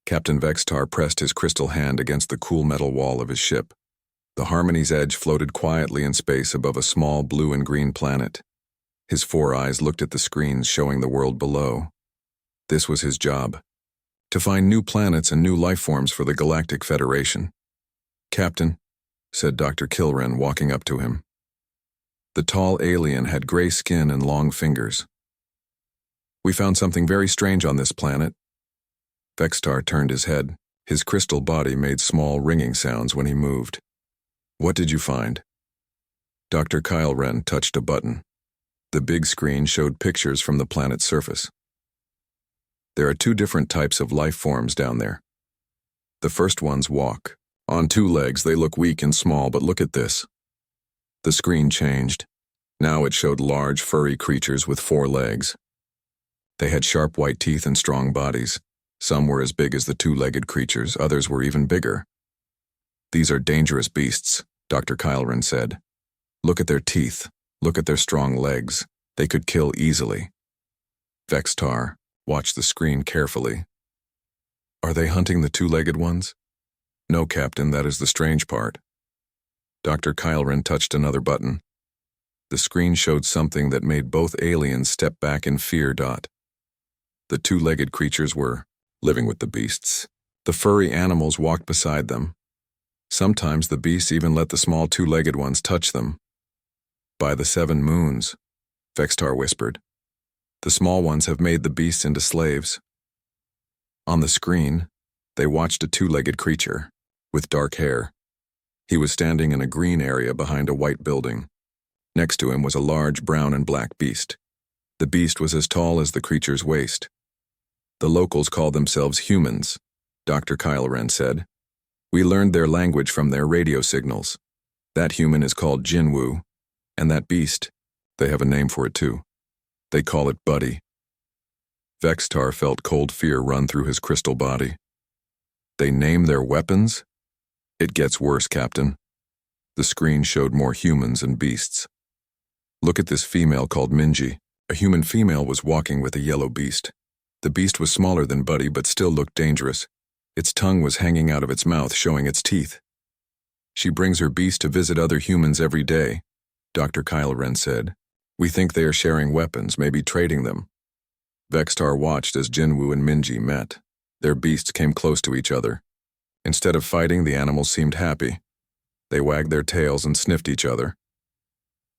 Captain Vextar pressed his crystal hand against the cool metal wall of his ship. The Harmony's edge floated quietly in space above a small blue and green planet. His 4 eyes looked at the screens showing the world below. This was his job: to find new planets and new life forms for the Galactic Federation. "Captain," said Dr. Kilren, walking up to him. The tall alien had gray skin and long fingers. "We found something very strange on this planet." Vextar turned his head. His crystal body made small ringing sounds when he moved. "What did you find?" Dr. Kilren touched a button. The big screen showed pictures from the planet's surface. "There are 2 different types of life forms down there. The first ones walk. On 2 legs, they look weak and small, but look at this." The screen changed. Now it showed large, furry creatures with 4 legs. They had sharp white teeth and strong bodies. Some were as big as the 2-legged creatures, others were even bigger. "These are dangerous beasts," Dr. Kilren said. "Look at their teeth. Look at their strong legs. They could kill easily." Vextar watched the screen carefully. "Are they hunting the 2-legged ones?" "No, Captain, that is the strange part." Dr. Kilren touched another button. The screen showed something that made both aliens step back in fear. The 2-legged creatures were living with the beasts. The furry animals walked beside them. Sometimes the beasts even let the small 2-legged ones touch them. "By the 7 moons," Vextar whispered, "the small ones have made the beasts into slaves." On the screen, they watched a 2-legged creature with dark hair. He was standing in a green area behind a white building. Next to him was a large brown and black beast. The beast was as tall as the creature's waist. "The locals call themselves humans," Dr. Kilren said. "We learned their language from their radio signals. That human is called Jinwu, and that beast, they have a name for it too. They call it Buddy." Vextar felt cold fear run through his crystal body. "They name their weapons?" "It gets worse, Captain." The screen showed more humans and beasts. "Look at this female called Minji." A human female was walking with a yellow beast. The beast was smaller than Buddy but still looked dangerous. Its tongue was hanging out of its mouth, showing its teeth. "She brings her beast to visit other humans every day," Dr. Kilren said. "We think they are sharing weapons, maybe trading them." Vextar watched as Jinwu and Minji met. Their beasts came close to each other. Instead of fighting, the animals seemed happy. They wagged their tails and sniffed each other.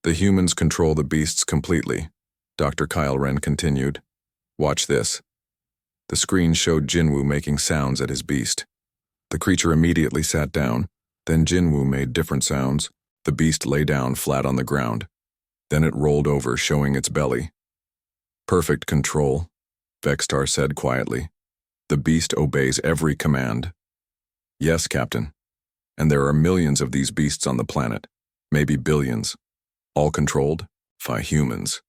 "The humans control the beasts completely," Dr. Kilren continued. "Watch this." The screen showed Jinwu making sounds at his beast. The creature immediately sat down. Then Jinwu made different sounds. The beast lay down flat on the ground. Then it rolled over, showing its belly. "Perfect control," Vextar said quietly. "The beast obeys every command." "Yes, Captain. And there are millions of these beasts on the planet, maybe billions. All controlled by humans."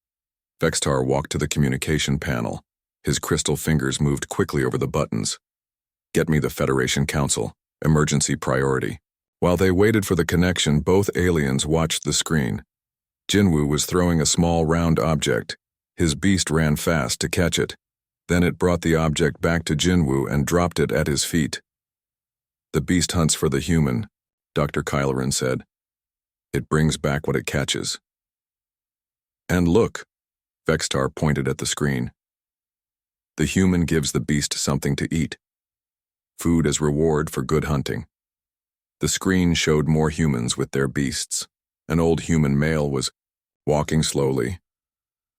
Vextar walked to the communication panel. His crystal fingers moved quickly over the buttons. "Get me the Federation Council. Emergency priority." While they waited for the connection, both aliens watched the screen. Jinwu was throwing a small round object. His beast ran fast to catch it. Then it brought the object back to Jinwu and dropped it at his feet. "The beast hunts for the human," Dr. Kilren said. "It brings back what it catches." "And look," Vextar pointed at the screen. "The human gives the beast something to eat. Food as reward for good hunting." The screen showed more humans with their beasts. An old human male was walking slowly.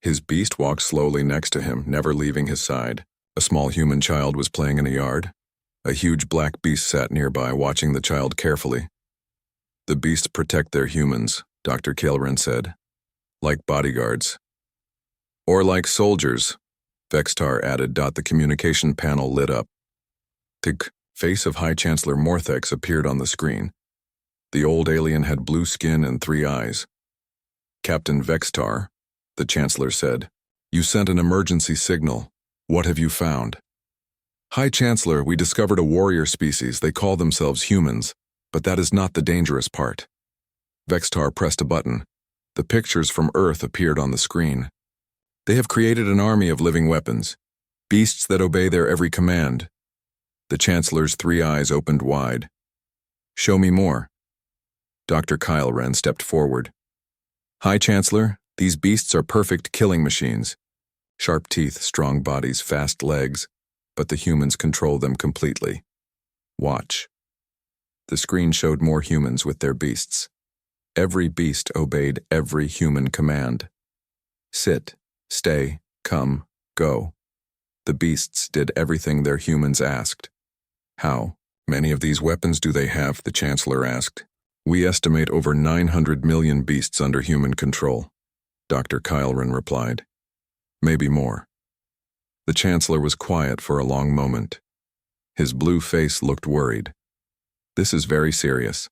His beast walked slowly next to him, never leaving his side. A small human child was playing in a yard. A huge black beast sat nearby, watching the child carefully. "The beasts protect their humans," Dr. Kilren said. "Like bodyguards." "Or like soldiers," Vextar added. The communication panel lit up. The face of High Chancellor Morthex appeared on the screen. The old alien had blue skin and 3 eyes. "Captain Vextar," the Chancellor said, "you sent an emergency signal. What have you found?" "High Chancellor, we discovered a warrior species. They call themselves humans, but that is not the dangerous part." Vextar pressed a button. The pictures from Earth appeared on the screen. "They have created an army of living weapons, beasts that obey their every command. The Chancellor's three eyes opened wide. "Show me more." Dr. Kyle Ren stepped forward. "Hi, Chancellor. These beasts are perfect killing machines. Sharp teeth, strong bodies, fast legs, but the humans control them completely. Watch." The screen showed more humans with their beasts. Every beast obeyed every human command. Sit, stay, come, go. The beasts did everything their humans asked. "How many of these weapons do they have?" the Chancellor asked. "We estimate over 900 million beasts under human control," Dr. Kylren replied. "Maybe more." The Chancellor was quiet for a long moment. His blue face looked worried. "This is very serious.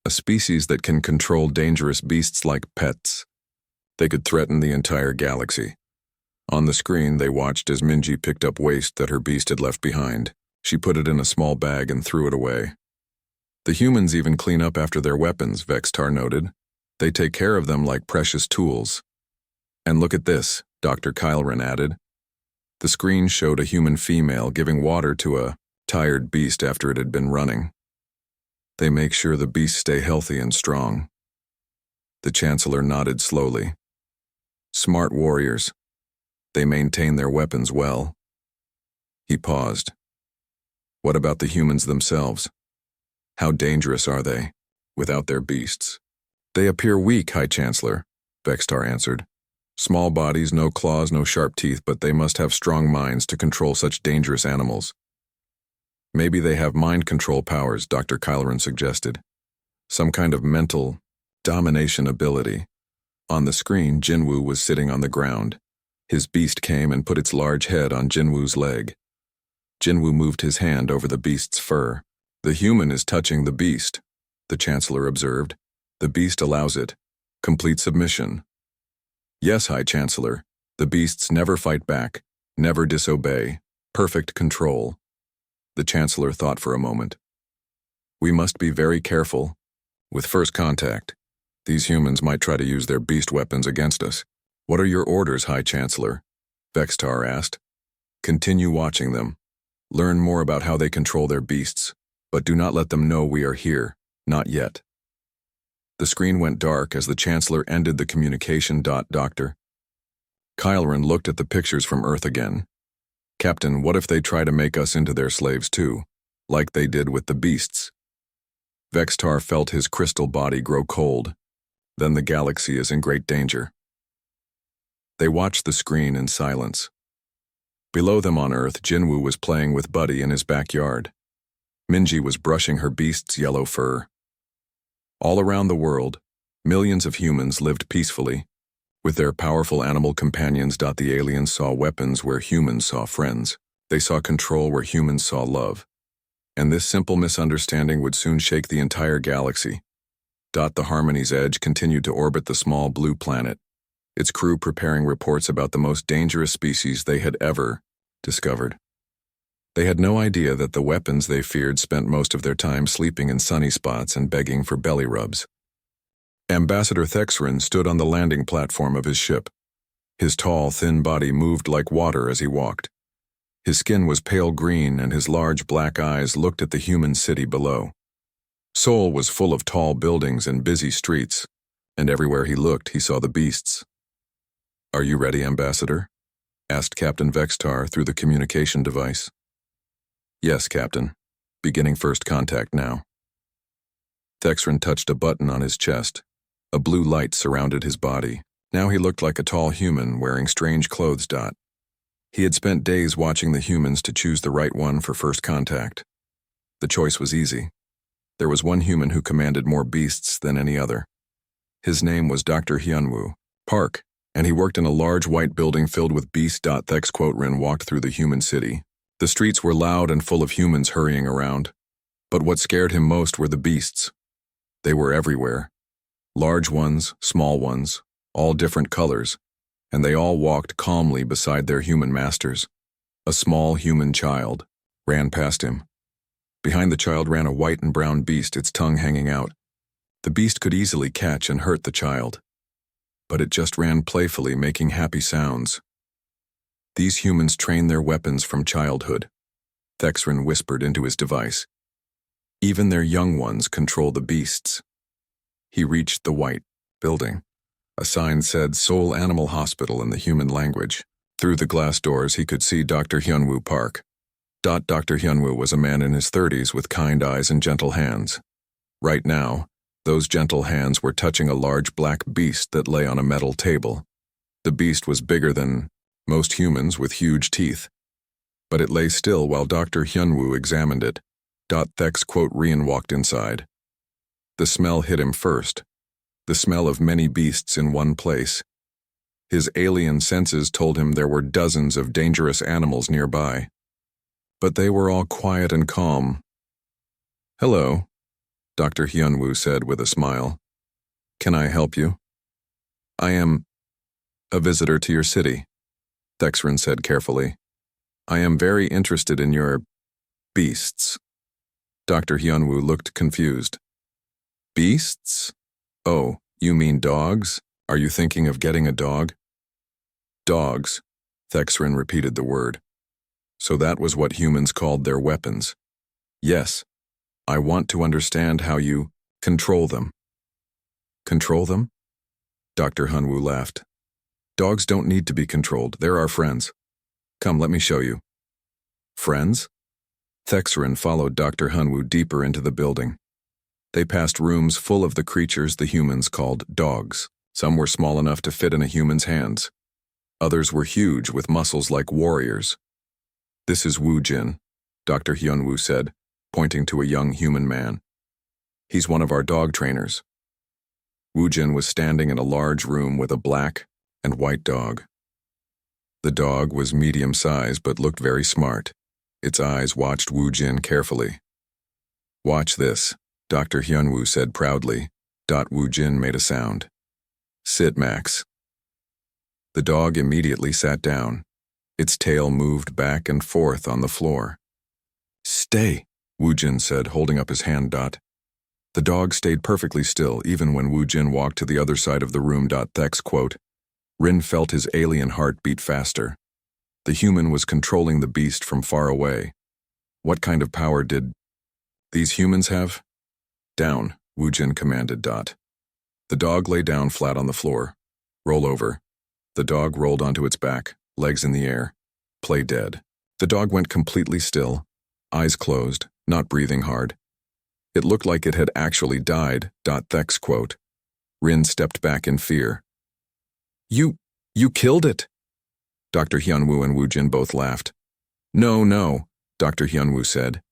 A species that can control dangerous beasts like pets. They could threaten the entire galaxy." On the screen, they watched as Minji picked up waste that her beast had left behind. She put it in a small bag and threw it away. "The humans even clean up after their weapons," Vextar noted. "They take care of them like precious tools." "And look at this," Dr. Kylren added. The screen showed a human female giving water to a tired beast after it had been running. "They make sure the beasts stay healthy and strong." The Chancellor nodded slowly. "Smart warriors. They maintain their weapons well." He paused. "What about the humans themselves? How dangerous are they, without their beasts?" "They appear weak, High Chancellor," Vextar answered. "Small bodies, no claws, no sharp teeth, but they must have strong minds to control such dangerous animals." "Maybe they have mind control powers," Dr. Kylren suggested. "Some kind of mental domination ability." On the screen, Jinwoo was sitting on the ground. His beast came and put its large head on Jinwoo's leg. Jinwoo moved his hand over the beast's fur. "The human is touching the beast," the Chancellor observed. "The beast allows it. Complete submission." "Yes, High Chancellor. The beasts never fight back, never disobey. Perfect control." The Chancellor thought for a moment. "We must be very careful. With first contact, these humans might try to use their beast weapons against us." "What are your orders, High Chancellor?" Vextar asked. "Continue watching them. Learn more about how they control their beasts, but do not let them know we are here. Not yet." The screen went dark as the Chancellor ended the communication. Dr. Kylren looked at the pictures from Earth again. "Captain, what if they try to make us into their slaves too, like they did with the beasts?" Vextar felt his crystal body grow cold. Then the galaxy is in great danger. They watched the screen in silence. Below them on Earth, Jinwoo was playing with Buddy in his backyard. Minji was brushing her beast's yellow fur. All around the world, millions of humans lived peacefully. With their powerful animal companions, the aliens saw weapons where humans saw friends. They saw control where humans saw love. And this simple misunderstanding would soon shake the entire galaxy. The Harmony's Edge continued to orbit the small blue planet, its crew preparing reports about the most dangerous species they had ever discovered. They had no idea that the weapons they feared spent most of their time sleeping in sunny spots and begging for belly rubs. Ambassador Thexrin stood on the landing platform of his ship. His tall, thin body moved like water as he walked. His skin was pale green and his large black eyes looked at the human city below. Seoul was full of tall buildings and busy streets, and everywhere he looked he saw the beasts. "Are you ready, Ambassador?" asked Captain Vextar through the communication device. "Yes, Captain. Beginning first contact now." Thexrin touched a button on his chest. A blue light surrounded his body. Now he looked like a tall human wearing strange clothes. He had spent days watching the humans to choose the right one for first contact. The choice was easy. There was one human who commanded more beasts than any other. His name was Dr. Hyunwoo Park, and he worked in a large white building filled with beasts. Thex Quotrin walked through the human city. The streets were loud and full of humans hurrying around. But what scared him most were the beasts. They were everywhere. Large ones, small ones, all different colors, and they all walked calmly beside their human masters. A small human child ran past him. Behind the child ran a white and brown beast, its tongue hanging out. The beast could easily catch and hurt the child, but it just ran playfully, making happy sounds. These humans train their weapons from childhood. Thexrin whispered into his device. Even their young ones control the beasts. He reached the white building. A sign said Seoul Animal Hospital in the human language. Through the glass doors he could see Dr. Hyunwoo Park. Dr. Hyunwoo was a man in his 30s with kind eyes and gentle hands. Right now, those gentle hands were touching a large black beast that lay on a metal table. The beast was bigger than most humans with huge teeth. But it lay still while Dr. Hyunwoo examined it. Thex Rian walked inside. The smell hit him first. The smell of many beasts in one place. His alien senses told him there were dozens of dangerous animals nearby. But they were all quiet and calm. "Hello," Dr. Hyunwoo said with a smile. "Can I help you?" "I am a visitor to your city," Thexrin said carefully. "I am very interested in your beasts." Dr. Hyunwoo looked confused. "Beasts? Oh, you mean dogs? Are you thinking of getting a dog?" "Dogs," Thexrin repeated the word. So that was what humans called their weapons. "Yes. I want to understand how you control them." "Control them?" Dr. Hyunwoo laughed. "Dogs don't need to be controlled. They're our friends. Come, let me show you." "Friends?" Thexrin followed Dr. Hyunwoo deeper into the building. They passed rooms full of the creatures the humans called dogs. Some were small enough to fit in a human's hands. Others were huge with muscles like warriors. "This is Woo Jin," Dr. Hyunwoo said, pointing to a young human man. "He's one of our dog trainers." Woo Jin was standing in a large room with a black and white dog. The dog was medium-sized but looked very smart. Its eyes watched Woo Jin carefully. "Watch this," Dr. Hyunwoo said proudly. Woo Jin made a sound. "Sit, Max." The dog immediately sat down. Its tail moved back and forth on the floor. "Stay," Woo Jin said, holding up his hand. The dog stayed perfectly still, even when Woo Jin walked to the other side of the room. Thex Rin felt his alien heart beat faster. The human was controlling the beast from far away. What kind of power did these humans have? "Down," Woo Jin commanded. The dog lay down flat on the floor. "Roll over." The dog rolled onto its back, legs in the air. "Play dead." The dog went completely still, eyes closed, not breathing hard. It looked like it had actually died. Thex Rin stepped back in fear. You killed it!" Dr. Hyunwoo and Woo Jin both laughed. No, Dr. Hyunwoo said.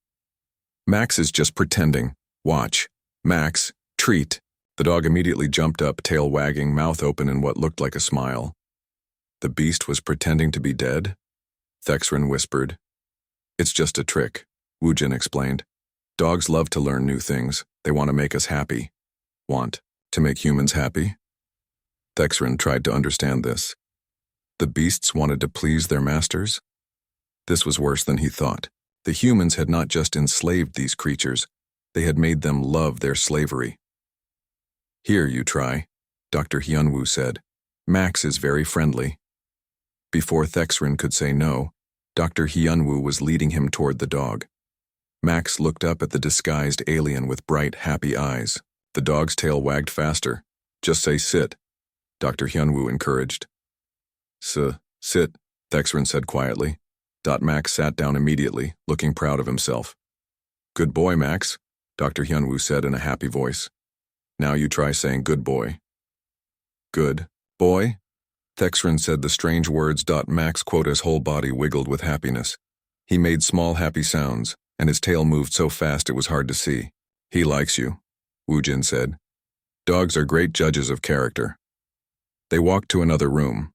"Max is just pretending. Watch. Max, treat." The dog immediately jumped up, tail wagging, mouth open in what looked like a smile. "The beast was pretending to be dead?" Thexrin whispered. "It's just a trick," Woo Jin explained. "Dogs love to learn new things. They want to make us happy." "Want to make humans happy?" Thexrin tried to understand this. The beasts wanted to please their masters? This was worse than he thought. The humans had not just enslaved these creatures, they had made them love their slavery. "Here, you try," Dr. Hyunwoo said. "Max is very friendly." Before Thexrin could say no, Dr. Hyunwoo was leading him toward the dog. Max looked up at the disguised alien with bright, happy eyes. The dog's tail wagged faster. "Just say sit," Dr. Hyunwoo encouraged. Sit," Thexrin said quietly. Max sat down immediately, looking proud of himself. "Good boy, Max," Dr. Hyunwoo said in a happy voice. "Now you try saying good boy." "Good boy?" Thexrin said the strange words. Max Quota's whole body wiggled with happiness. He made small happy sounds, and his tail moved so fast it was hard to see. "He likes you," Woo Jin said. "Dogs are great judges of character." They walked to another room.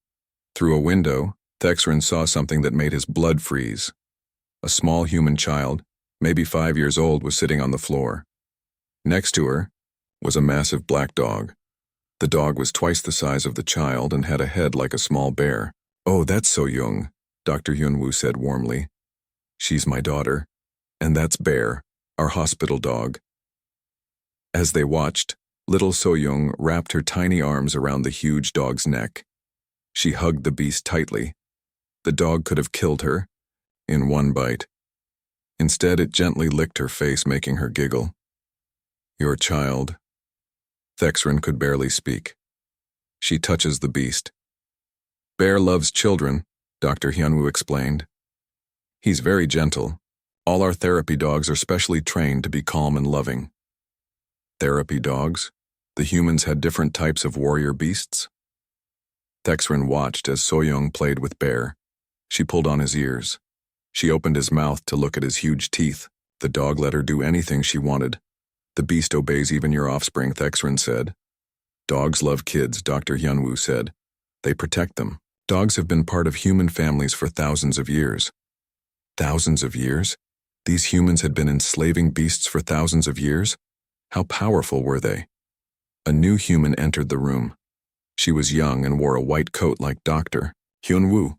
Through a window, Thexrin saw something that made his blood freeze. A small human child, maybe 5 years old, was sitting on the floor. Next to her was a massive black dog. The dog was twice the size of the child and had a head like a small bear. "Oh, that's So Young," Dr. Hyunwoo said warmly. "She's my daughter. And that's Bear, our hospital dog." As they watched, little So Young wrapped her tiny arms around the huge dog's neck. She hugged the beast tightly. The dog could have killed her in one bite. Instead, it gently licked her face, making her giggle. Your child. Thexrin could barely speak. She touches the beast. Bear loves children, Dr. Hyunwoo explained. He's very gentle. All our therapy dogs are specially trained to be calm and loving. Therapy dogs? The humans had different types of warrior beasts? Thexrin watched as Soyoung played with Bear. She pulled on his ears. She opened his mouth to look at his huge teeth. The dog let her do anything she wanted. The beast obeys even your offspring, Thexrin said. Dogs love kids, Dr. Hyunwoo said. They protect them. Dogs have been part of human families for thousands of years. Thousands of years? These humans had been enslaving beasts for thousands of years? How powerful were they? A new human entered the room. She was young and wore a white coat like Dr. Hyunwoo.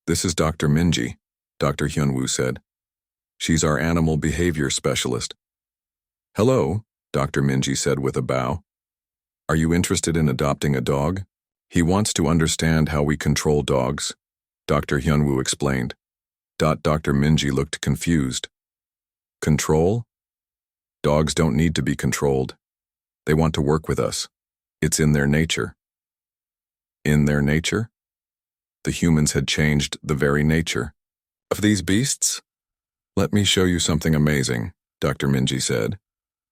This is Dr. Minji, Dr. Hyunwoo said. She's our animal behavior specialist. Hello, Dr. Minji said with a bow. Are you interested in adopting a dog? He wants to understand how we control dogs, Dr. Hyunwoo explained. Dr. Minji looked confused. Control? Dogs don't need to be controlled. They want to work with us. It's in their nature. In their nature? The humans had changed the very nature of these beasts? Let me show you something amazing, Dr. Minji said.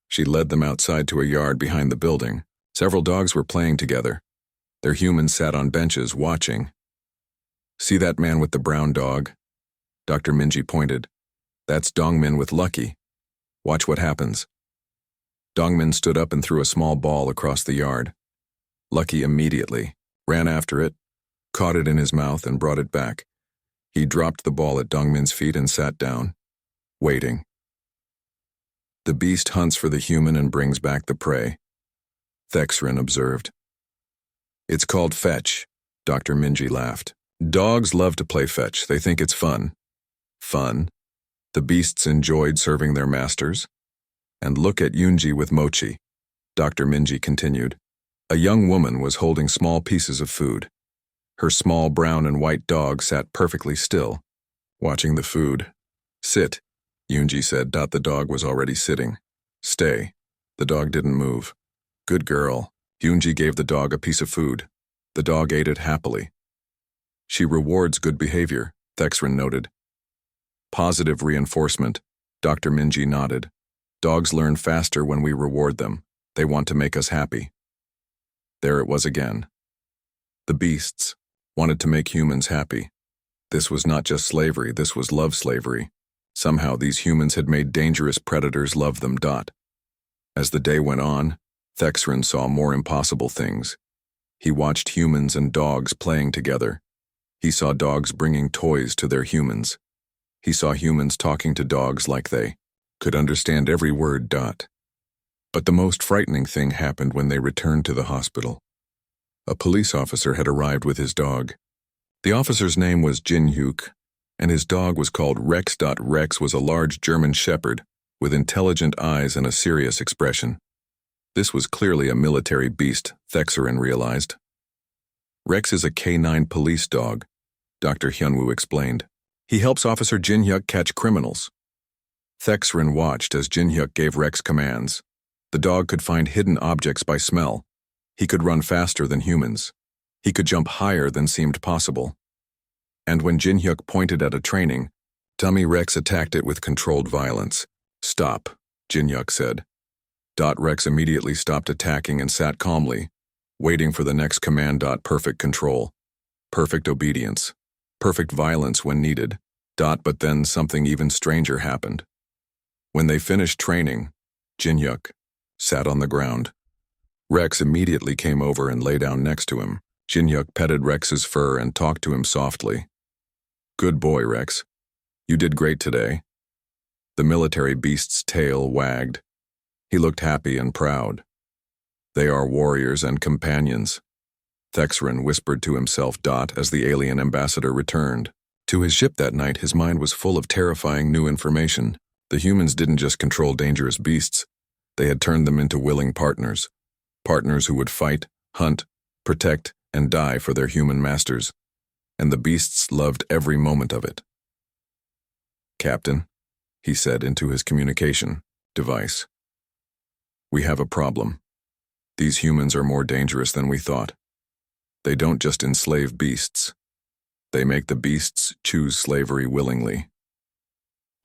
She led them outside to a yard behind the building. Several dogs were playing together. Their humans sat on benches watching. See that man with the brown dog? Dr. Minji pointed. That's Dongmin with Lucky. Watch what happens. Dongmin stood up and threw a small ball across the yard. Lucky immediately ran after it, caught it in his mouth and brought it back. He dropped the ball at Dongmin's feet and sat down, waiting. The beast hunts for the human and brings back the prey, Thexrin observed. It's called fetch, Dr. Minji laughed. Dogs love to play fetch. They think it's fun. Fun? The beasts enjoyed serving their masters. And look at Yoonji with Mochi, Dr. Minji continued. A young woman was holding small pieces of food. Her small brown and white dog sat perfectly still, watching the food. Sit, Yoonji said. The dog was already sitting. Stay. The dog didn't move. Good girl. Yoonji gave the dog a piece of food. The dog ate it happily. She rewards good behavior, Thexrin noted. Positive reinforcement, Dr. Minji nodded. Dogs learn faster when we reward them. They want to make us happy. There it was again. The beasts wanted to make humans happy. This was not just slavery, this was love slavery. Somehow these humans had made dangerous predators love them. As the day went on, Thexrin saw more impossible things. He watched humans and dogs playing together. He saw dogs bringing toys to their humans. He saw humans talking to dogs like they could understand every word. But the most frightening thing happened when they returned to the hospital. A police officer had arrived with his dog. The officer's name was Jin Hyuk, and his dog was called Rex. Rex was a large German shepherd with intelligent eyes and a serious expression. This was clearly a military beast, Thexrin realized. Rex is a K9 police dog, Dr. Hyunwoo explained. He helps Officer Jin Hyuk catch criminals. Thexrin watched as Jin Hyuk gave Rex commands. The dog could find hidden objects by smell. He could run faster than humans. He could jump higher than seemed possible. And when Jin Hyuk pointed at a training, Dummy Rex attacked it with controlled violence. Stop, Jin Hyuk said. Rex immediately stopped attacking and sat calmly, waiting for the next command. Perfect control. Perfect obedience. Perfect violence when needed. But then something even stranger happened. When they finished training, Jin Hyuk sat on the ground. Rex immediately came over and lay down next to him. Jin Hyuk petted Rex's fur and talked to him softly. Good boy, Rex. You did great today. The military beast's tail wagged. He looked happy and proud. They are warriors and companions, Thexrin whispered to himself. As the alien ambassador returned to his ship that night, his mind was full of terrifying new information. The humans didn't just control dangerous beasts. They had turned them into willing partners. Partners who would fight, hunt, protect, and die for their human masters. And the beasts loved every moment of it. Captain, he said into his communication device. "We have a problem. These humans are more dangerous than we thought. They don't just enslave beasts. They make the beasts choose slavery willingly."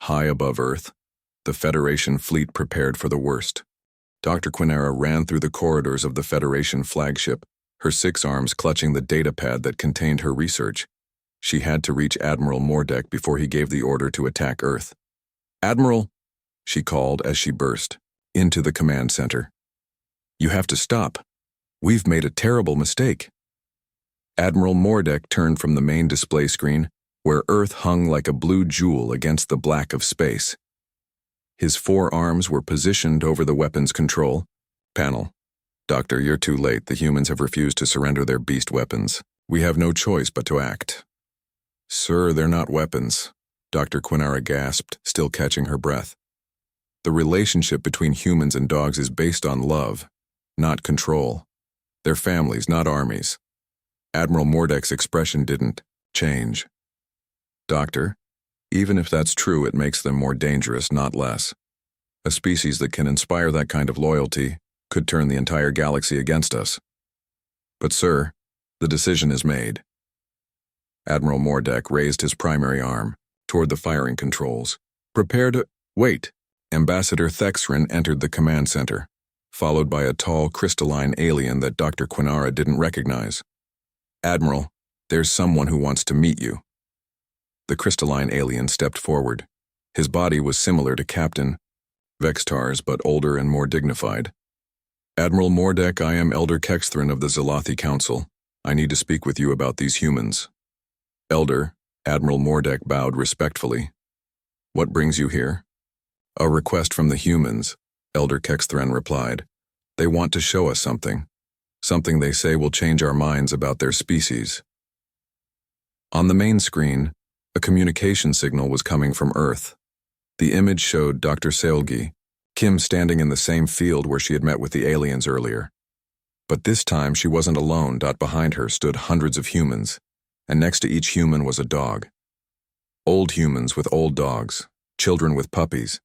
High above Earth, the Federation fleet prepared for the worst. Dr. Quinera ran through the corridors of the Federation flagship, her 6 arms clutching the datapad that contained her research. She had to reach Admiral Mordek before he gave the order to attack Earth. "Admiral," she called as she burst into the command center. "You have to stop. We've made a terrible mistake." Admiral Mordek turned from the main display screen, where Earth hung like a blue jewel against the black of space. His 4 arms were positioned over the weapons control panel. "Doctor, you're too late. The humans have refused to surrender their beast weapons. We have no choice but to act." "Sir, they're not weapons," Dr. Quinara gasped, still catching her breath. "The relationship between humans and dogs is based on love, not control. They're families, not armies." Admiral Mordek's expression didn't change. "Doctor, even if that's true, it makes them more dangerous, not less. A species that can inspire that kind of loyalty could turn the entire galaxy against us." "But sir, the decision is made." Admiral Mordek raised his primary arm toward the firing controls. "Prepare to wait." Ambassador Thexrin entered the command center, followed by a tall crystalline alien that Dr. Quinara didn't recognize. "Admiral, there's someone who wants to meet you." The crystalline alien stepped forward. His body was similar to Captain Vextar's, but older and more dignified. "Admiral Mordek, I am Elder Kexthrin of the Zalathi Council. I need to speak with you about these humans." "Elder," Admiral Mordek bowed respectfully. "What brings you here?" "A request from the humans," Elder Kexthrin replied. "They want to show us something. Something they say will change our minds about their species." On the main screen, a communication signal was coming from Earth. The image showed Dr. Seolgi, Kim standing in the same field where she had met with the aliens earlier. But this time she wasn't alone. Behind her stood hundreds of humans, and next to each human was a dog. Old humans with old dogs, children with puppies,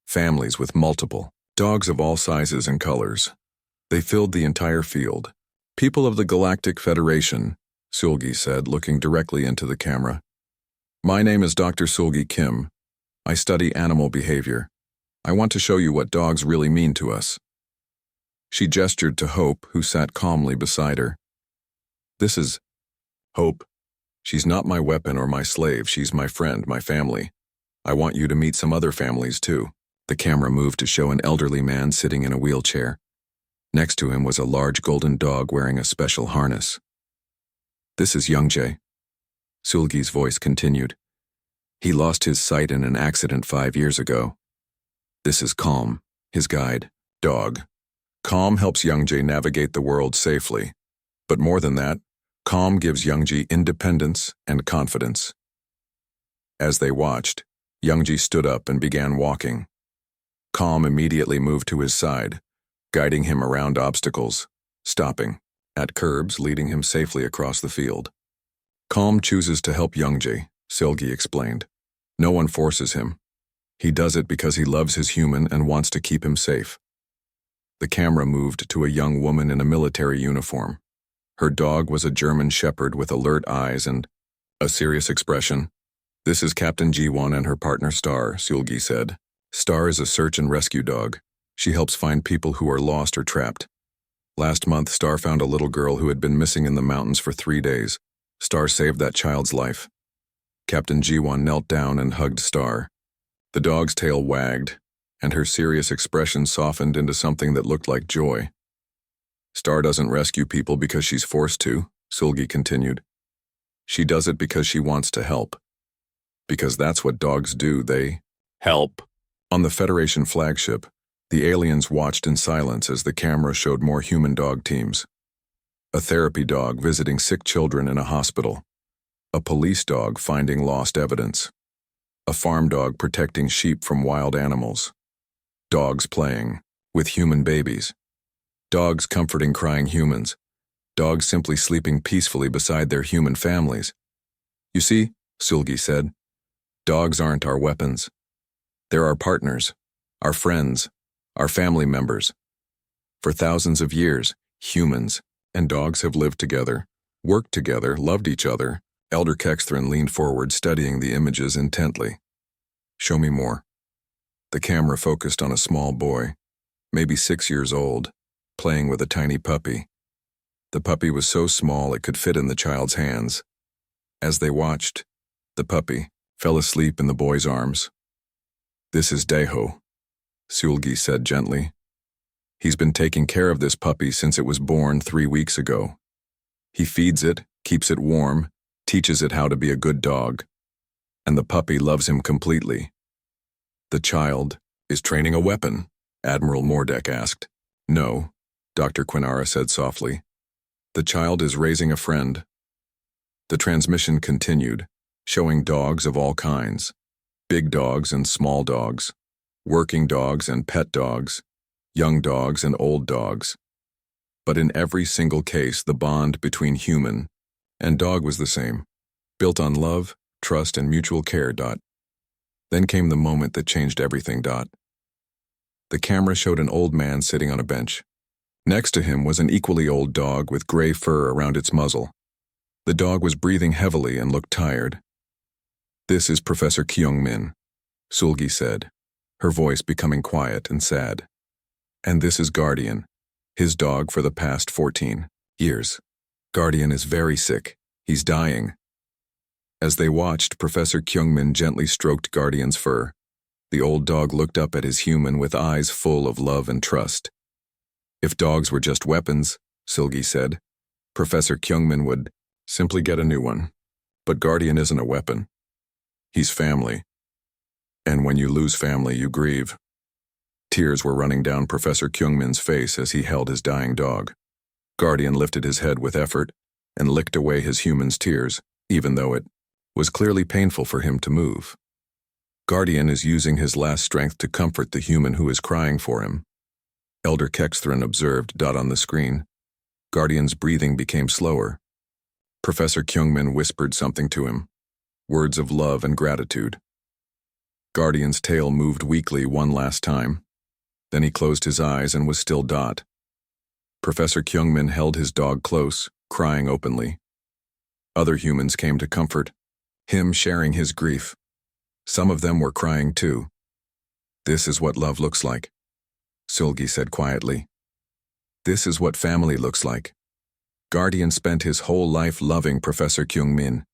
families with multiple dogs of all sizes and colors. They filled the entire field. "People of the Galactic Federation," Seolgi said, looking directly into the camera. "My name is Dr. Seolgi Kim. I study animal behavior. I want to show you what dogs really mean to us." She gestured to Hope, who sat calmly beside her. "This is Hope. She's not my weapon or my slave. She's my friend, my family. I want you to meet some other families too." The camera moved to show an elderly man sitting in a wheelchair. Next to him was a large golden dog wearing a special harness. "This is Youngjae." Seolgi's voice continued. "He lost his sight in an accident 5 years ago. This is Calm, his guide, dog. Calm helps Youngjae navigate the world safely. But more than that, Calm gives Youngjae independence and confidence." As they watched, Youngjae stood up and began walking. Calm immediately moved to his side, guiding him around obstacles, stopping at curbs, leading him safely across the field. "Calm chooses to help Youngjae," Seolgi explained. "No one forces him. He does it because he loves his human and wants to keep him safe." The camera moved to a young woman in a military uniform. Her dog was a German shepherd with alert eyes and a serious expression. "This is Captain Ji-won and her partner Star," Seolgi said. "Star is a search and rescue dog. She helps find people who are lost or trapped. Last month, Star found a little girl who had been missing in the mountains for 3 days. Star saved that child's life." Captain Ji-won knelt down and hugged Star. The dog's tail wagged, and her serious expression softened into something that looked like joy. "Star doesn't rescue people because she's forced to," Seolgi continued. "She does it because she wants to help. Because that's what dogs do, they help." On the Federation flagship, the aliens watched in silence as the camera showed more human dog teams. A therapy dog visiting sick children in a hospital. A police dog finding lost evidence. A farm dog protecting sheep from wild animals. Dogs playing with human babies. Dogs comforting crying humans. Dogs simply sleeping peacefully beside their human families. "You see," Seolgi said, "dogs aren't our weapons. They're our partners, our friends, our family members. For thousands of years, humans and dogs have lived together, worked together, loved each other. Elder Kexthrin leaned forward, studying the images intently. Show me more. The camera focused on a small boy, maybe 6 years old, playing with a tiny puppy. The puppy was so small it could fit in the child's hands. As they watched, the puppy fell asleep in the boy's arms. This is Deho, Sulgi said gently. He's been taking care of this puppy since it was born 3 weeks ago. He feeds it, keeps it warm, teaches it how to be a good dog. And the puppy loves him completely. The child is training a weapon, Admiral Mordek asked. No, Dr. Quinara said softly. The child is raising a friend. The transmission continued, showing dogs of all kinds. Big dogs and small dogs, working dogs and pet dogs, young dogs and old dogs. But in every single case, the bond between human and dog was the same, built on love, trust, and mutual care. Then came the moment that changed everything. The camera showed an old man sitting on a bench. Next to him was an equally old dog with gray fur around its muzzle. The dog was breathing heavily and looked tired. This is Professor Kyung-min, Sulgi said, her voice becoming quiet and sad. And this is Guardian, his dog for the past 14 years. Guardian is very sick. He's dying. As they watched, Professor Kyung-min gently stroked Guardian's fur. The old dog looked up at his human with eyes full of love and trust. If dogs were just weapons, Sulgi said, Professor Kyung-min would simply get a new one. But Guardian isn't a weapon. He's family. And when you lose family, you grieve. Tears were running down Professor Kyung-min's face as he held his dying dog. Guardian lifted his head with effort and licked away his human's tears, even though it was clearly painful for him to move. Guardian is using his last strength to comfort the human who is crying for him. Elder Kexthrin observed. On the screen, Guardian's breathing became slower. Professor Kyung-min whispered something to him, words of love and gratitude. Guardian's tail moved weakly one last time. Then he closed his eyes and was still. Professor Kyung-min held his dog close, crying openly. Other humans came to comfort him, sharing his grief. Some of them were crying too. This is what love looks like, Sulgi said quietly. This is what family looks like. Guardian spent his whole life loving Professor Kyung-min,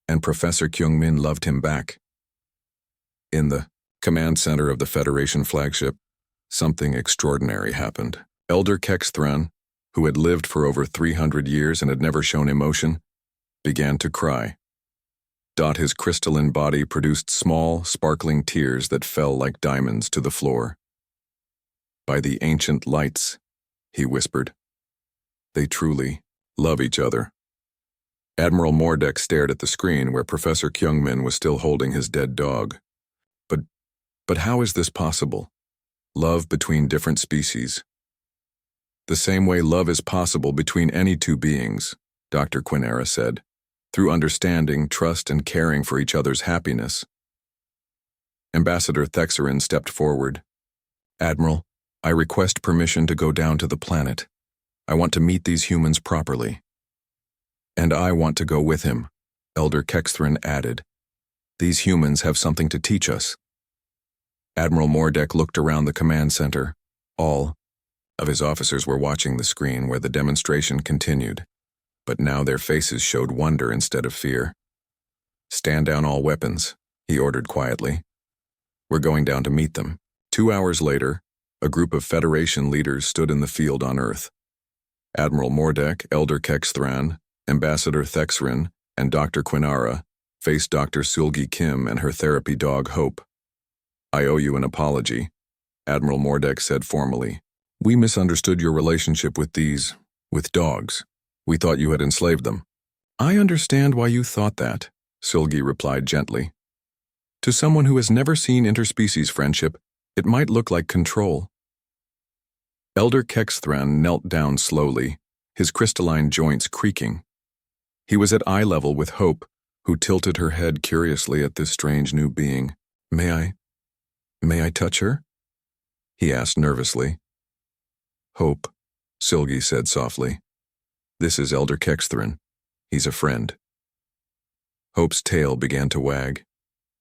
and Professor Kyung-min loved him back. In the command center of the Federation flagship, something extraordinary happened. Elder Kexthran, who had lived for over 300 years and had never shown emotion, began to cry. His crystalline body produced small, sparkling tears that fell like diamonds to the floor. By the ancient lights, he whispered. They truly love each other. Admiral Mordek stared at the screen where Professor Kyung-min was still holding his dead dog. But how is this possible? Love between different species. The same way love is possible between any two beings, Dr. Quinara said, through understanding, trust, and caring for each other's happiness. Ambassador Thexerin stepped forward. Admiral, I request permission to go down to the planet. I want to meet these humans properly. And I want to go with him, Elder Kexthrin added. These humans have something to teach us. Admiral Mordek looked around the command center. All of his officers were watching the screen where the demonstration continued, but now their faces showed wonder instead of fear. Stand down all weapons, he ordered quietly. We're going down to meet them. 2 hours later, a group of Federation leaders stood in the field on Earth. Admiral Mordek, Elder Kexthran, Ambassador Thexerin, and Dr. Quinara faced Dr. Sulgi Kim and her therapy dog Hope. I owe you an apology, Admiral Mordek said formally. We misunderstood your relationship with dogs. We thought you had enslaved them. I understand why you thought that, Sulgi replied gently. To someone who has never seen interspecies friendship, it might look like control. Elder Kexthran knelt down slowly, his crystalline joints creaking. He was at eye level with Hope, who tilted her head curiously at this strange new being. May I May I touch her? He asked nervously. Hope, Silgi said softly. This is Elder Kexthrin. He's a friend. Hope's tail began to wag.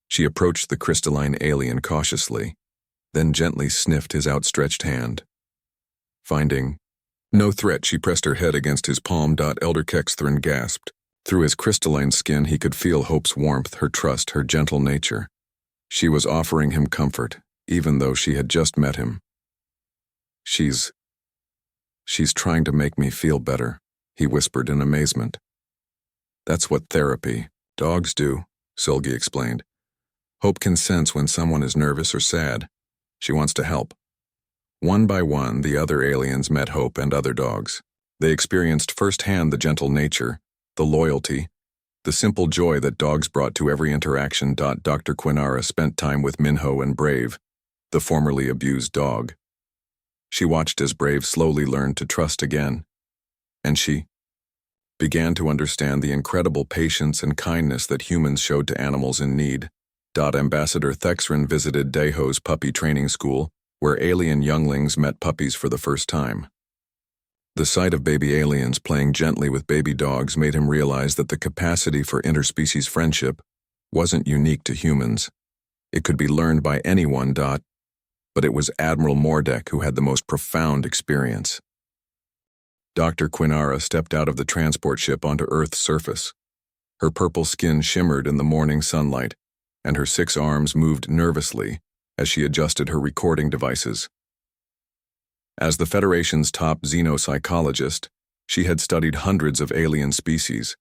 She approached the crystalline alien cautiously, then gently sniffed his outstretched hand. Finding no threat, she pressed her head against his palm. Elder Kexthrin gasped. Through his crystalline skin, he could feel Hope's warmth, her trust, her gentle nature. She was offering him comfort, even though she had just met him. She's trying to make me feel better, he whispered in amazement. That's what therapy, dogs do, Silgi explained. Hope can sense when someone is nervous or sad. She wants to help. One by one, the other aliens met Hope and other dogs. They experienced firsthand the gentle nature, the loyalty, the simple joy that dogs brought to every interaction. Dr. Quinara spent time with Minho and Brave, the formerly abused dog. She watched as Brave slowly learned to trust again, and she began to understand the incredible patience and kindness that humans showed to animals in need. Ambassador Thexrin visited Deho's puppy training school, where alien younglings met puppies for the first time. The sight of baby aliens playing gently with baby dogs made him realize that the capacity for interspecies friendship wasn't unique to humans. It could be learned by anyone. But it was Admiral Mordek who had the most profound experience. Dr. Quinara stepped out of the transport ship onto Earth's surface. Her purple skin shimmered in the morning sunlight, and her 6 arms moved nervously as she adjusted her recording devices. As the Federation's top xenopsychologist, she had studied hundreds of alien species,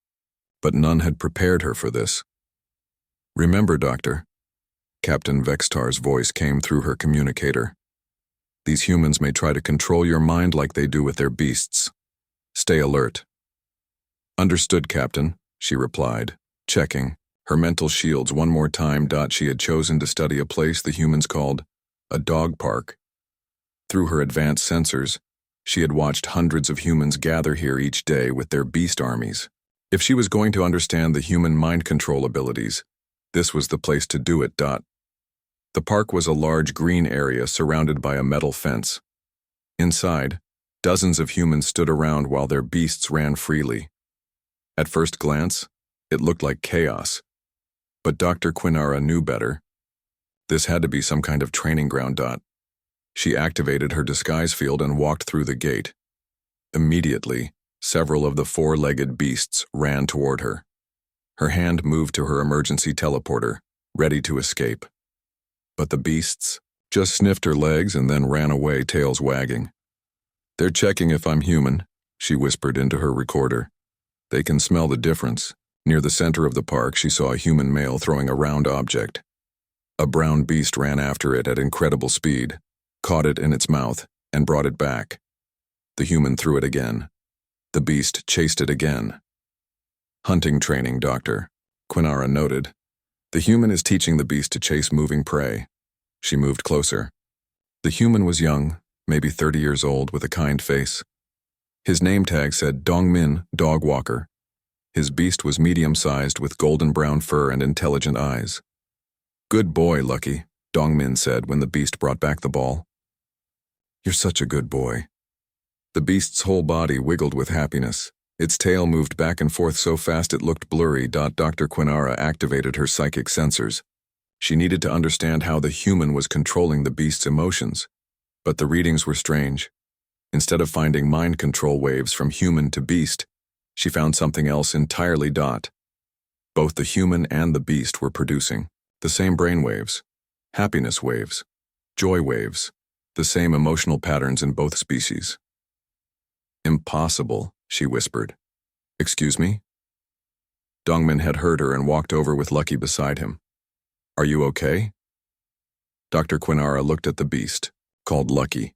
but none had prepared her for this. Remember, Doctor, Captain Vextar's voice came through her communicator. These humans may try to control your mind like they do with their beasts. Stay alert. Understood, Captain, she replied, checking her mental shields one more time. She had chosen to study a place the humans called a dog park. Through her advanced sensors, she had watched hundreds of humans gather here each day with their beast armies. If she was going to understand the human mind control abilities, this was the place to do it. The park was a large green area surrounded by a metal fence. Inside, dozens of humans stood around while their beasts ran freely. At first glance, it looked like chaos. But Dr. Quinara knew better. This had to be some kind of training ground. She activated her disguise field and walked through the gate. Immediately, several of the 4-legged beasts ran toward her. Her hand moved to her emergency teleporter, ready to escape. But the beasts just sniffed her legs and then ran away, tails wagging. They're checking if I'm human, she whispered into her recorder. They can smell the difference. Near the center of the park, she saw a human male throwing a round object. A brown beast ran after it at incredible speed, caught it in its mouth, and brought it back. The human threw it again. The beast chased it again. Hunting training, Doctor, Quinara noted. The human is teaching the beast to chase moving prey. She moved closer. The human was young, maybe 30 years old, with a kind face. His name tag said Dongmin, Dog Walker. His beast was medium-sized with golden brown fur and intelligent eyes. Good boy, Lucky, Dongmin said when the beast brought back the ball. You're such a good boy. The beast's whole body wiggled with happiness. Its tail moved back and forth so fast it looked blurry. Dr. Quinara activated her psychic sensors. She needed to understand how the human was controlling the beast's emotions. But the readings were strange. Instead of finding mind control waves from human to beast, she found something else entirely. Both the human and the beast were producing the same brain waves, happiness waves, joy waves, the same emotional patterns in both species. Impossible, she whispered. Excuse me? Dongmin had heard her and walked over with Lucky beside him. Are you okay? Dr. Quinara looked at the beast, called Lucky.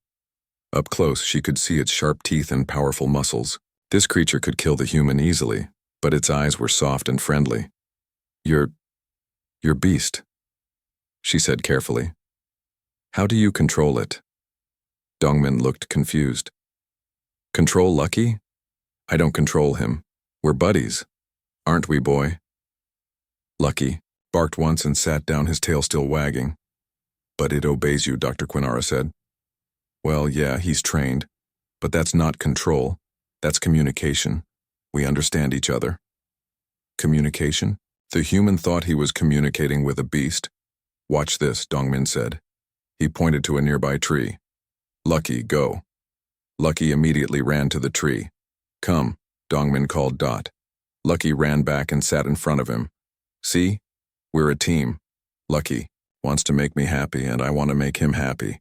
Up close, she could see its sharp teeth and powerful muscles. This creature could kill the human easily, but its eyes were soft and friendly. You're beast, she said carefully. How do you control it? Dongmin looked confused. Control Lucky? I don't control him. We're buddies. Aren't we, boy? Lucky barked once and sat down, his tail still wagging. But it obeys you, Dr. Quinara said. Well, yeah, he's trained. But that's not control. That's communication. We understand each other. Communication? The human thought he was communicating with a beast. Watch this, Dongmin said. He pointed to a nearby tree. Lucky, go. Lucky immediately ran to the tree. Come, Dongmin called Dot. Lucky ran back and sat in front of him. See? We're a team. Lucky wants to make me happy and I want to make him happy.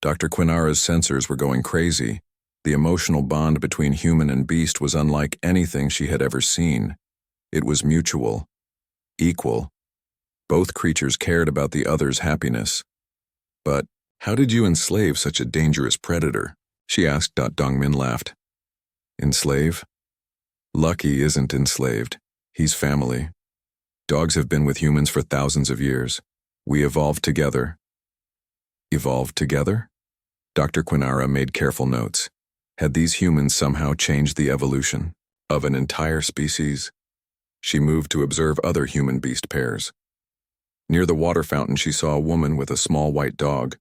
Dr. Quinara's sensors were going crazy. The emotional bond between human and beast was unlike anything she had ever seen. It was mutual, equal. Both creatures cared about the other's happiness. But how did you enslave such a dangerous predator? She asked. Dongmin laughed. Enslave? Lucky isn't enslaved. He's family. Dogs have been with humans for thousands of years. We evolved together. Evolved together? Dr. Quinara made careful notes. Had these humans somehow changed the evolution of an entire species? She moved to observe other human-beast pairs. Near the water fountain, she saw a woman with a small white dog.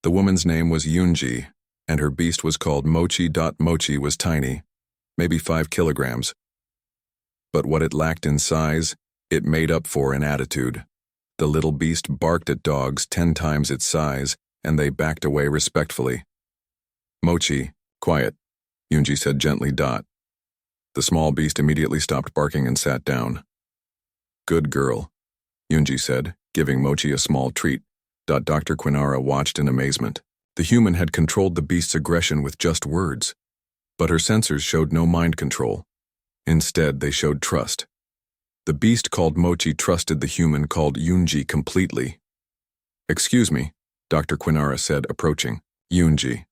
The woman's name was Yunji, and her beast was called Mochi. Mochi was tiny, maybe 5 kilograms. But what it lacked in size, it made up for in attitude. The little beast barked at dogs 10 times its size, and they backed away respectfully. Mochi, quiet, Yunji said gently. The small beast immediately stopped barking and sat down. Good girl, Yunji said, giving Mochi a small treat. Dr. Quinara watched in amazement. The human had controlled the beast's aggression with just words. But her sensors showed no mind control. Instead, they showed trust. The beast called Mochi trusted the human called Yunji completely. Excuse me, Dr. Quinara said, approaching. Yunji.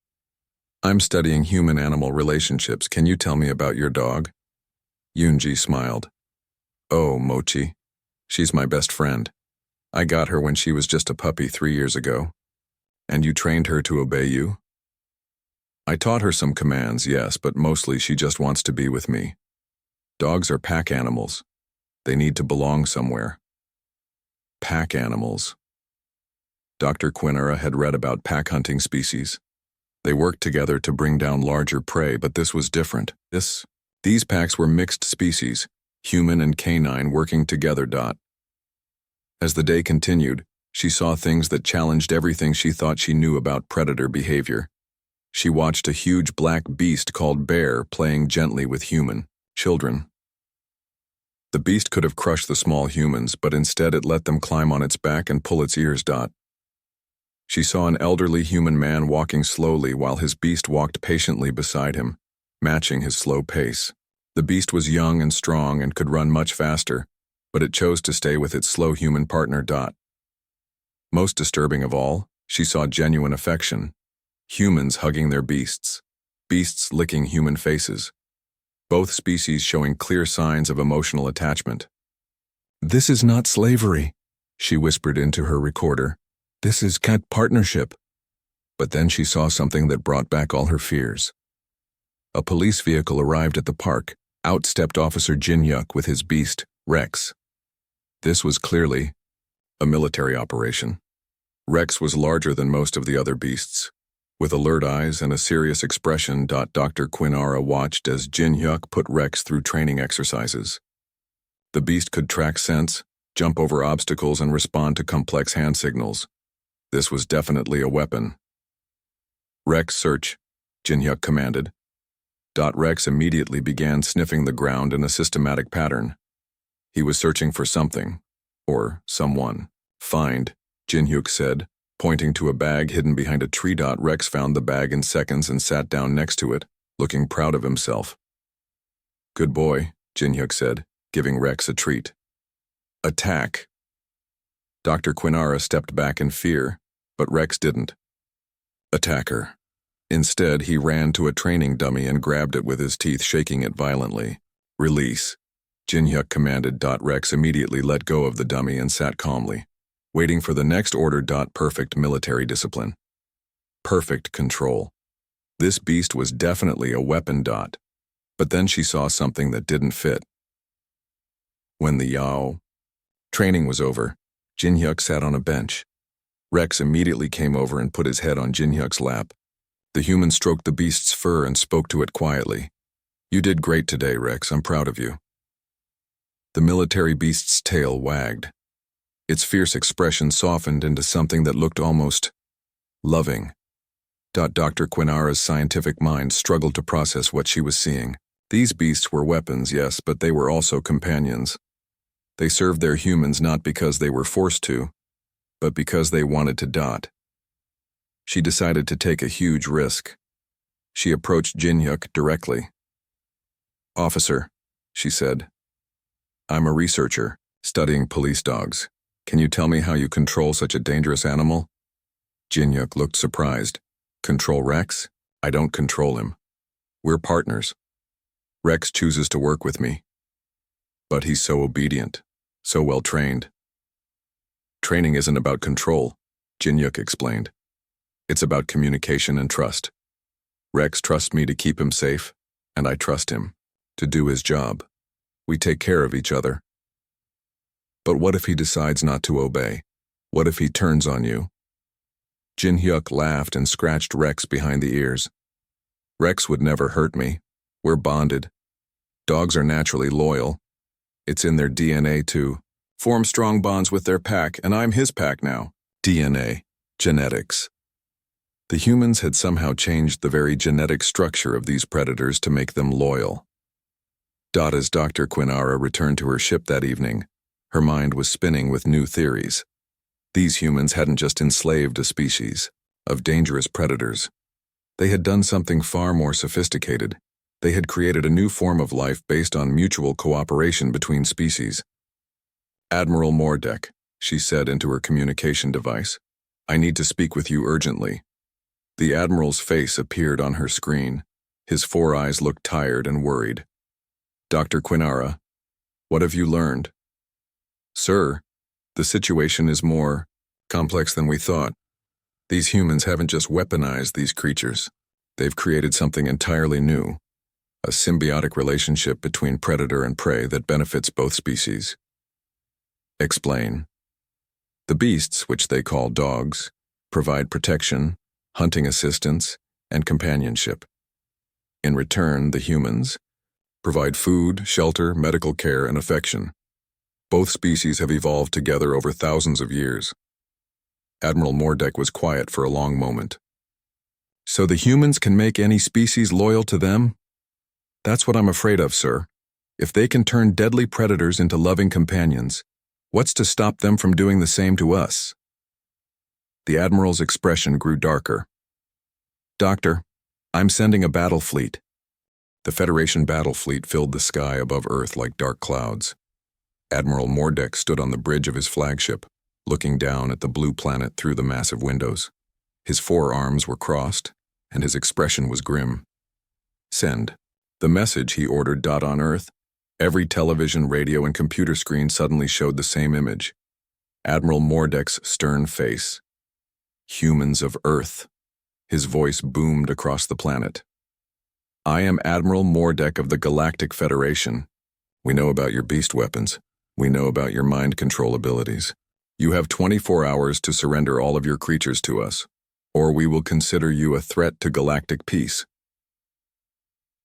I'm studying human-animal relationships. Can you tell me about your dog? Yunji smiled. Oh, Mochi. She's my best friend. I got her when she was just a puppy 3 years ago. And you trained her to obey you? I taught her some commands, yes, but mostly she just wants to be with me. Dogs are pack animals. They need to belong somewhere. Pack animals. Dr. Quinara had read about pack hunting species. They worked together to bring down larger prey, but this was different. These packs were mixed species, human and canine working together. As the day continued, she saw things that challenged everything she thought she knew about predator behavior. She watched a huge black beast called Bear playing gently with human children. The beast could have crushed the small humans, but instead it let them climb on its back and pull its ears. She saw an elderly human man walking slowly while his beast walked patiently beside him, matching his slow pace. The beast was young and strong and could run much faster, but it chose to stay with its slow human partner. Most disturbing of all, she saw genuine affection. Humans hugging their beasts, beasts licking human faces. Both species showing clear signs of emotional attachment. This is not slavery, she whispered into her recorder. This is cat partnership. But then she saw something that brought back all her fears. A police vehicle arrived at the park. Out stepped Officer Jin-Yuk with his beast, Rex. This was clearly a military operation. Rex was larger than most of the other beasts. With alert eyes and a serious expression, Dr. Quinara watched as Jin-Yuk put Rex through training exercises. The beast could track scents, jump over obstacles, and respond to complex hand signals. This was definitely a weapon. Rex, search, Jin-Yuk commanded. Rex immediately began sniffing the ground in a systematic pattern. He was searching for something, or someone. Find, Jin-Yuk said, pointing to a bag hidden behind a tree. Rex found the bag in seconds and sat down next to it, looking proud of himself. Good boy, Jin-Yuk said, giving Rex a treat. Attack. Dr. Quinara stepped back in fear, but Rex didn't. Attack her. Instead, he ran to a training dummy and grabbed it with his teeth, shaking it violently. Release, Jin-Yuk commanded. Rex immediately let go of the dummy and sat calmly, waiting for the next order. Perfect military discipline. Perfect control. This beast was definitely a weapon. But then she saw something that didn't fit. When the Yao training was over, Jin-Yuk sat on a bench. Rex immediately came over and put his head on Jinhyuk's lap. The human stroked the beast's fur and spoke to it quietly. "You did great today, Rex. I'm proud of you." The military beast's tail wagged. Its fierce expression softened into something that looked almost loving. Dr. Quinara's scientific mind struggled to process what she was seeing. These beasts were weapons, yes, but they were also companions. They served their humans not because they were forced to, but because they wanted to. She decided to take a huge risk. She approached Jinhyuk directly. "Officer," she said, "I'm a researcher, studying police dogs. Can you tell me how you control such a dangerous animal?" Jinhyuk looked surprised. "Control Rex? I don't control him. We're partners. Rex chooses to work with me. But he's so obedient, so well trained." "Training isn't about control," Jinhyuk explained. "It's about communication and trust. Rex trusts me to keep him safe, and I trust him to do his job. We take care of each other." "But what if he decides not to obey? What if he turns on you?" Jinhyuk laughed and scratched Rex behind the ears. "Rex would never hurt me. We're bonded. Dogs are naturally loyal. It's in their DNA to form strong bonds with their pack, and I'm his pack now." DNA, genetics. The humans had somehow changed the very genetic structure of these predators to make them loyal. As Dr. Quinara returned to her ship that evening, her mind was spinning with new theories. These humans hadn't just enslaved a species of dangerous predators. They had done something far more sophisticated. They had created a new form of life based on mutual cooperation between species. "Admiral Mordek," she said into her communication device, "I need to speak with you urgently." The Admiral's face appeared on her screen. His four eyes looked tired and worried. "Dr. Quinara, what have you learned?" "Sir, the situation is more complex than we thought. These humans haven't just weaponized these creatures. They've created something entirely new, a symbiotic relationship between predator and prey that benefits both species." "Explain." "The beasts, which they call dogs, provide protection, hunting assistance, and companionship. In return, the humans provide food, shelter, medical care, and affection. Both species have evolved together over thousands of years." Admiral Mordek was quiet for a long moment. "So the humans can make any species loyal to them? That's what I'm afraid of, sir. If they can turn deadly predators into loving companions, what's to stop them from doing the same to us?" The Admiral's expression grew darker. "Doctor, I'm sending a battle fleet." The Federation battle fleet filled the sky above Earth like dark clouds. Admiral Mordek stood on the bridge of his flagship, looking down at the blue planet through the massive windows. His forearms were crossed, and his expression was grim. "Send." The message he ordered. On Earth, every television, radio, and computer screen suddenly showed the same image. Admiral Mordek's stern face. "Humans of Earth." His voice boomed across the planet. "I am Admiral Mordek of the Galactic Federation. We know about your beast weapons. We know about your mind control abilities. You have 24 hours to surrender all of your creatures to us, or we will consider you a threat to galactic peace."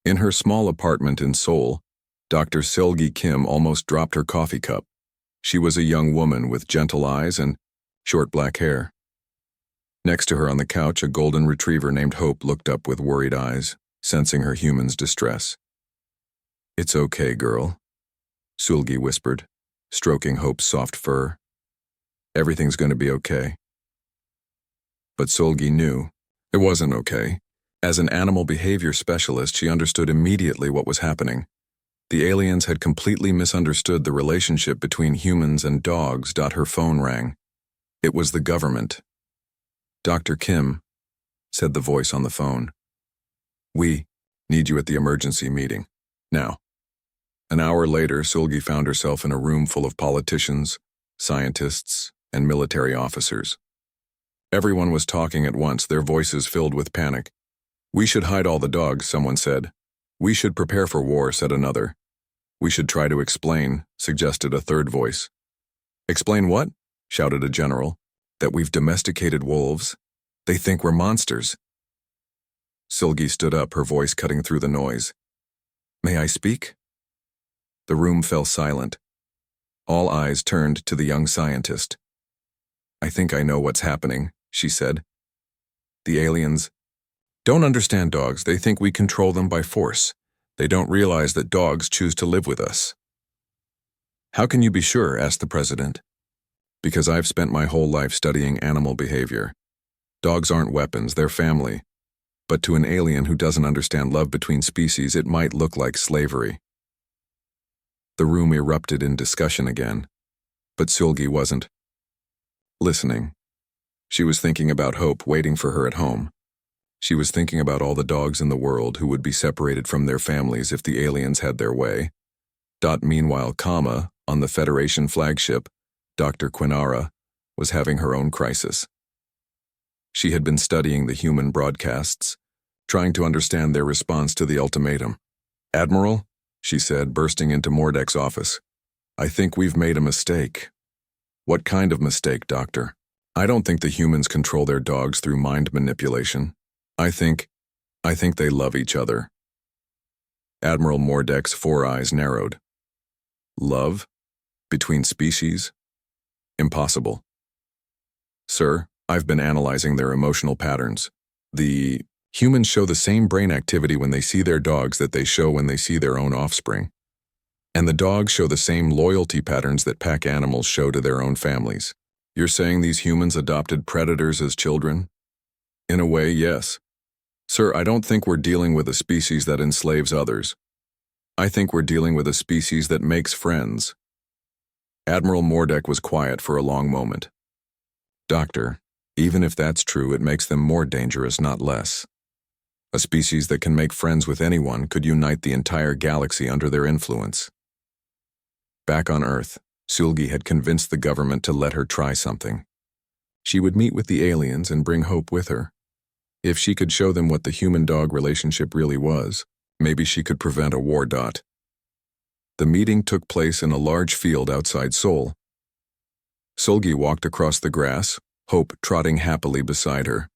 In her small apartment in Seoul, Dr. Seolgi Kim almost dropped her coffee cup. She was a young woman with gentle eyes and short black hair. Next to her on the couch, a golden retriever named Hope looked up with worried eyes, sensing her human's distress. "It's okay, girl," Seolgi whispered, stroking Hope's soft fur. "Everything's going to be okay." But Seolgi knew it wasn't okay. As an animal behavior specialist, she understood immediately what was happening. The aliens had completely misunderstood the relationship between humans and dogs. Her phone rang. It was the government. "Dr. Kim," said the voice on the phone. "We need you at the emergency meeting. Now." An hour later, Seolgi found herself in a room full of politicians, scientists, and military officers. Everyone was talking at once, their voices filled with panic. "We should hide all the dogs," someone said. "We should prepare for war," said another. "We should try to explain," suggested a third voice. "Explain what?" shouted a general. That we've domesticated wolves? They think we're monsters. Silgi stood up, her voice cutting through the noise. May I speak? The room fell silent. All eyes turned to the young scientist. I think I know what's happening, she said. The aliens don't understand dogs. They think we control them by force. They don't realize that dogs choose to live with us. How can you be sure? Asked the president. Because I've spent my whole life studying animal behavior. Dogs aren't weapons, they're family. But to an alien who doesn't understand love between species, it might look like slavery. The room erupted in discussion again, but Silgi wasn't listening. She was thinking about Hope waiting for her at home. She was thinking about all the dogs in the world who would be separated from their families if the aliens had their way. Meanwhile, on the Federation flagship, Dr. Quinara was having her own crisis. She had been studying the human broadcasts, trying to understand their response to the ultimatum. Admiral, she said, bursting into Mordek's office, I think we've made a mistake. What kind of mistake, Doctor? I don't think the humans control their dogs through mind manipulation. I think they love each other. Admiral Mordek's four eyes narrowed. Love? Between species? Impossible. Sir, I've been analyzing their emotional patterns. The humans show the same brain activity when they see their dogs that they show when they see their own offspring. And the dogs show the same loyalty patterns that pack animals show to their own families. You're saying these humans adopted predators as children? In a way, yes. Sir, I don't think we're dealing with a species that enslaves others. I think we're dealing with a species that makes friends. Admiral Mordek was quiet for a long moment. Doctor, even if that's true, it makes them more dangerous, not less. A species that can make friends with anyone could unite the entire galaxy under their influence. Back on Earth, Silgi had convinced the government to let her try something. She would meet with the aliens and bring Hope with her. If she could show them what the human-dog relationship really was, maybe she could prevent a war. The meeting took place in a large field outside Seoul. Silgi walked across the grass, Hope trotting happily beside her.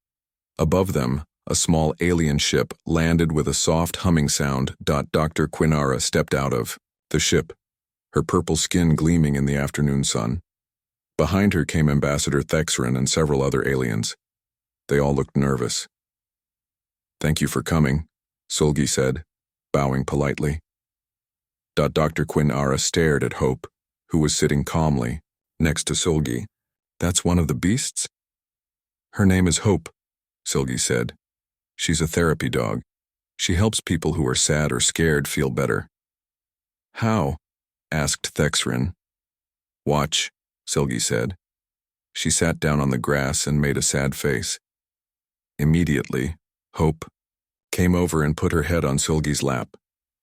Above them, a small alien ship landed with a soft humming sound. Dr. Quinara stepped out of the ship, her purple skin gleaming in the afternoon sun. Behind her came Ambassador Thexrin and several other aliens. They all looked nervous. Thank you for coming, Silgi said, bowing politely. Dr. Quinara stared at Hope, who was sitting calmly next to Silgi. That's one of the beasts? Her name is Hope, Silgi said. She's a therapy dog. She helps people who are sad or scared feel better. How? Asked Thexrin. Watch, Silgi said. She sat down on the grass and made a sad face. Immediately, Hope came over and put her head on Silgi's lap.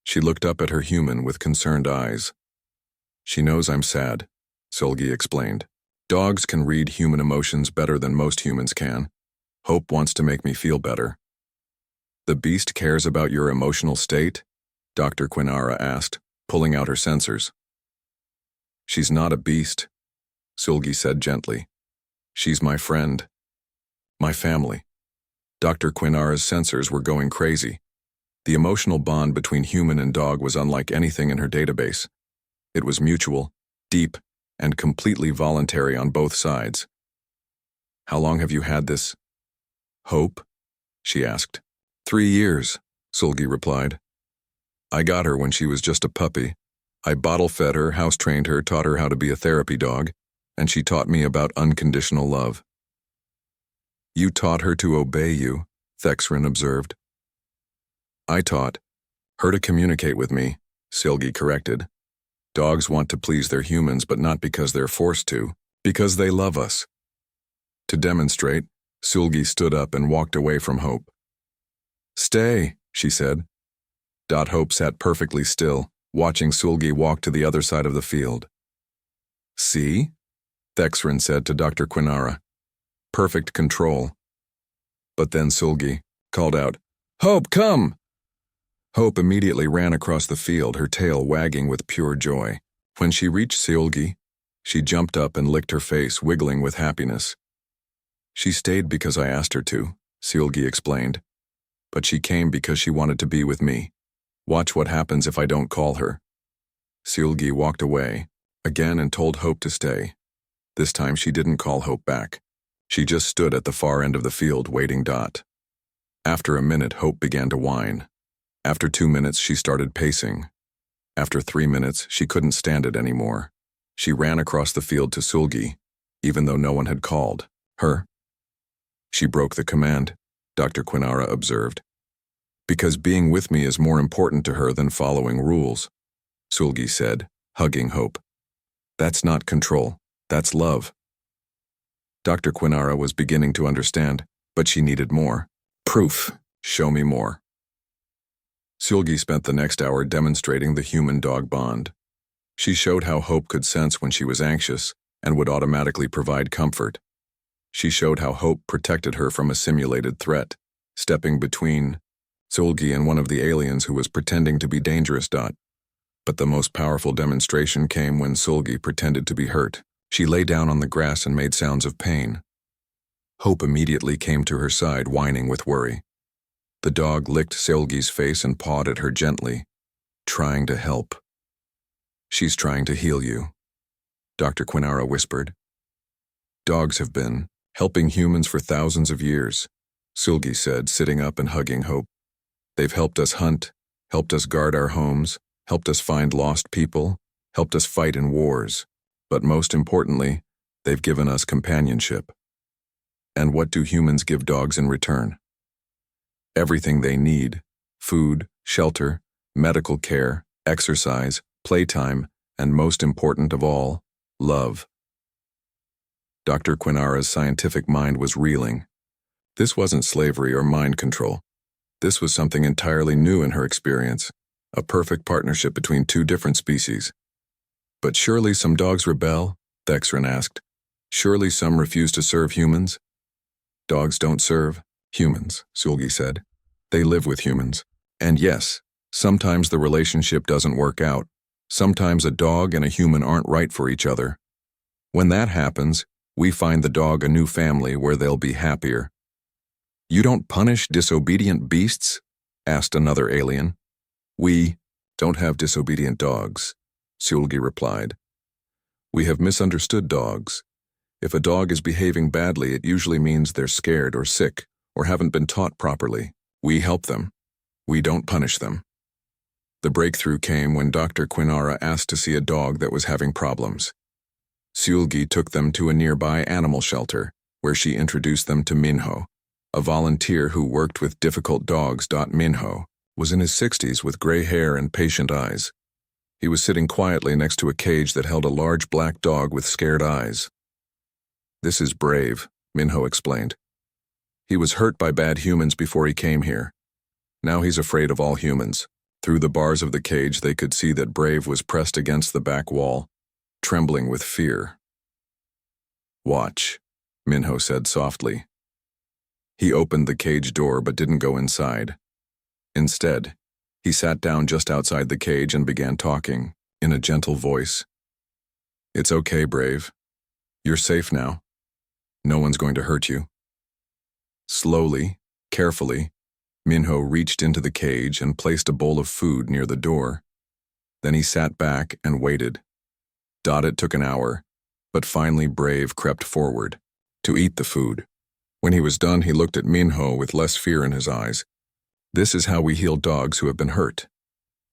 She looked up at her human with concerned eyes. She knows I'm sad, Silgi explained. Dogs can read human emotions better than most humans can. Hope wants to make me feel better. The beast cares about your emotional state? Dr. Quinara asked, pulling out her sensors. She's not a beast, Silgi said gently. She's my friend. My family. Dr. Quinara's sensors were going crazy. The emotional bond between human and dog was unlike anything in her database. It was mutual, deep, and completely voluntary on both sides. How long have you had this Hope? She asked. 3 years, Silgi replied. I got her when she was just a puppy. I bottle-fed her, house-trained her, taught her how to be a therapy dog, and she taught me about unconditional love. You taught her to obey you, Thexrin observed. I taught her to communicate with me, Silgi corrected. Dogs want to please their humans, but not because they're forced to, because they love us. To demonstrate, Silgi stood up and walked away from Hope. Stay, she said. Hope sat perfectly still, watching Silgi walk to the other side of the field. See? Thexrin said to Dr. Quinara. Perfect control. But then Silgi called out, Hope, come! Hope immediately ran across the field, her tail wagging with pure joy. When she reached Silgi, she jumped up and licked her face, wiggling with happiness. She stayed because I asked her to, Seulgi explained. But she came because she wanted to be with me. Watch what happens if I don't call her. Seulgi walked away, again, and told Hope to stay. This time she didn't call Hope back. She just stood at the far end of the field waiting. After a minute, Hope began to whine. After 2 minutes, she started pacing. After 3 minutes, she couldn't stand it anymore. She ran across the field to Seulgi, even though no one had called her. She broke the command, Dr. Quinara observed. Because being with me is more important to her than following rules, Seulgi said, hugging Hope. That's not control, that's love. Dr. Quinara was beginning to understand, but she needed more. Proof. Show me more. Seulgi spent the next hour demonstrating the human-dog bond. She showed how Hope could sense when she was anxious and would automatically provide comfort. She showed how Hope protected her from a simulated threat, stepping between Seulgi and one of the aliens who was pretending to be dangerous. But the most powerful demonstration came when Seulgi pretended to be hurt. She lay down on the grass and made sounds of pain. Hope immediately came to her side, whining with worry. The dog licked Seulgi's face and pawed at her gently, trying to help. She's trying to heal you, Dr. Quinara whispered. Dogs have been helping humans for thousands of years, Seulgi said, sitting up and hugging Hope. They've helped us hunt, helped us guard our homes, helped us find lost people, helped us fight in wars. But most importantly, they've given us companionship. And what do humans give dogs in return? Everything they need: food, shelter, medical care, exercise, playtime, and most important of all, love. Dr. Quinara's scientific mind was reeling. This wasn't slavery or mind control. This was something entirely new in her experience, a perfect partnership between two different species. But surely some dogs rebel, Thexrin asked. Surely some refuse to serve humans? Dogs don't serve humans, Seulgi said. They live with humans. And yes, sometimes the relationship doesn't work out. Sometimes a dog and a human aren't right for each other. When that happens, we find the dog a new family where they'll be happier. You don't punish disobedient beasts? Asked another alien. We don't have disobedient dogs, Seulgi replied. We have misunderstood dogs. If a dog is behaving badly, it usually means they're scared or sick or haven't been taught properly. We help them. We don't punish them. The breakthrough came when Dr. Quinara asked to see a dog that was having problems. Seulgi took them to a nearby animal shelter, where she introduced them to Minho, a volunteer who worked with difficult dogs. Minho was in his 60s with gray hair and patient eyes. He was sitting quietly next to a cage that held a large black dog with scared eyes. This is Brave, Minho explained. He was hurt by bad humans before he came here. Now he's afraid of all humans. Through the bars of the cage, they could see that Brave was pressed against the back wall, trembling with fear. Watch, Minho said softly. He opened the cage door but didn't go inside. Instead, he sat down just outside the cage and began talking, in a gentle voice. It's okay, Brave. You're safe now. No one's going to hurt you. Slowly, carefully, Minho reached into the cage and placed a bowl of food near the door. Then he sat back and waited. It took an hour, but finally Brave crept forward to eat the food. When he was done, he looked at Minho with less fear in his eyes. This is how we heal dogs who have been hurt,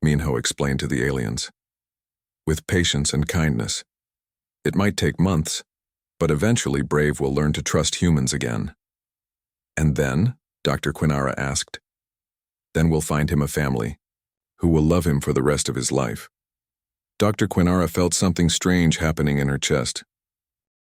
Minho explained to the aliens. With patience and kindness. It might take months, but eventually Brave will learn to trust humans again. And then, Dr. Quinara asked, then we'll find him a family, who will love him for the rest of his life. Dr. Quinara felt something strange happening in her chest.